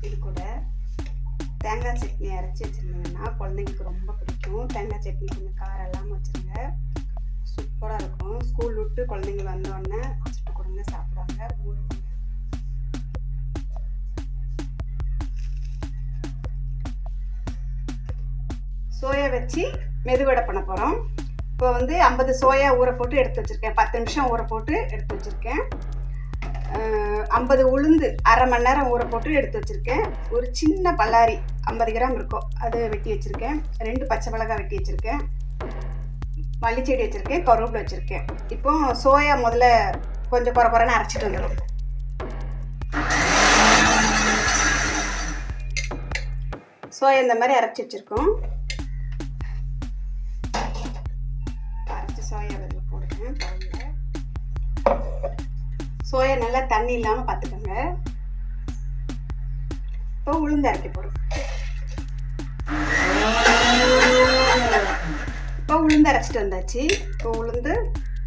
இது கூட தேங்காய் சட்னி அரைச்சி வச்சுருந்தீங்கன்னா குழந்தைங்களுக்கு ரொம்ப பிடிக்கும். தேங்காய் சட்னி கொஞ்சம் காரம் இல்லாமல் வச்சுருங்க, சூப்பராக இருக்கும். ஸ்கூல் விட்டு குழந்தைங்க வந்தோடனே வச்சுட்டு கொடுங்க, சாப்பிடுவாங்க. சோயா வச்சு மெதுவடை பண்ண போகிறோம். இப்போ 50 சோயா ஊற போட்டு எடுத்து வச்சுருக்கேன். 10 நிமிஷம் ஊற போட்டு எடுத்து வச்சுருக்கேன். 50 உளுந்து அரை மணி நேரம் ஊற போட்டு எடுத்து வச்சுருக்கேன். ஒரு சின்ன பல்லாரி 50 கிராம் இருக்கும், அது வெட்டி வச்சுருக்கேன். 2 பச்சை மிளகாய் வெட்டி வச்சுருக்கேன். மல்லிச்செடி வச்சுருக்கேன், கருவேப்பிலை வச்சுருக்கேன். இப்போ சோயா முதல்ல கொஞ்சம் குறைன்னு அரைச்சிட்டு வந்துடும். சோயா இந்த மாதிரி அரைச்சி வச்சுருக்கோம். அரைச்சி சோயா வெளில போடுறேன். சோயா நல்லா தண்ணி இல்லாமல் பார்த்துக்கோங்க. இப்போ உளுந்து அரைக்க போகிறோம். இப்போ உளுந்து அரைச்சிட்டு வந்தாச்சு. இப்போ உளுந்து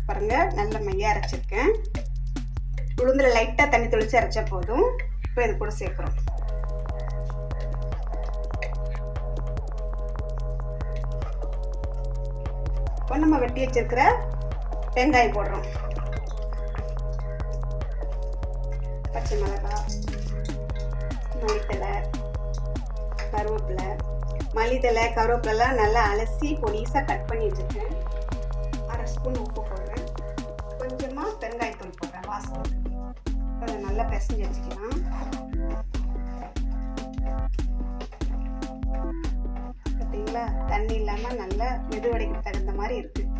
பாருங்கள் நல்ல மையாக அரைச்சிருக்கேன். உளுந்தில் லைட்டாக தண்ணி தெளித்து அரைச்சா போதும். இப்போ இது கூட சேர்க்குறோம். இப்போ நம்ம வெட்டி வச்சிருக்கிற வெங்காயம் போடுறோம். பச்சை மிளகாய், மல்லித்தலை, கருவேப்பிலை. மல்லித்தலை கருவேப்பிலெலாம் நல்லா அலசி பொடிசாக கட் பண்ணி வச்சுருக்கேன். 1/2 ஸ்பூன் உப்பு போடுறேன். கொஞ்சமாக பெருங்காயத்தூள் போடுறேன் வாசனை. அதை நல்லா பிசைஞ்சு வச்சுக்கலாம். பார்த்தீங்களா, தண்ணி இல்லாமல் நல்லா மெதுவடைக்கு தகுந்த மாதிரி இருக்குது.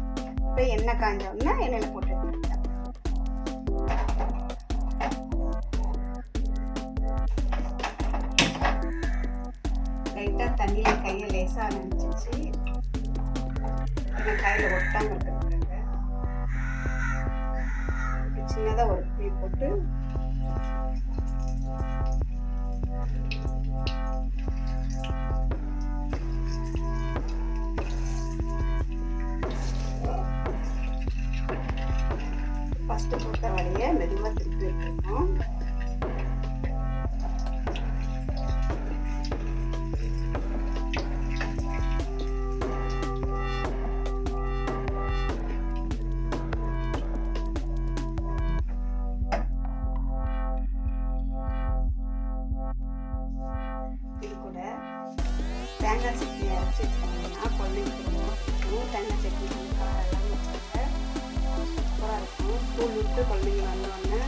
இப்போ எண்ணெய் காஞ்சோன்னா எண்ணெயில் போட்டு எடுத்துக்கிட்டேன். லைட்டாக தண்ணியில் கையை லேசாக நினச்சிச்சு, கையில் ஒட்டாமல் இருக்கிறதுக்காக சின்னதாக ஒரு புளி போட்டு ஃபஸ்ட்டு போட்ட வடையை மெதுவாக திருப்பி விட்டுருக்கோம். இது கூட தேங்காய் சட்னி அரைச்சி வச்சுக்கோங்கன்னா குழந்தைங்களுக்கு ரொம்ப பிடிக்கும். தேங்காய் சட்னி கொஞ்சம் காரம் எல்லாம் வச்சுருங்க, சூப்பராக இருக்கும். ஸ்கூல் விட்டு குழந்தைங்க வந்தோடனே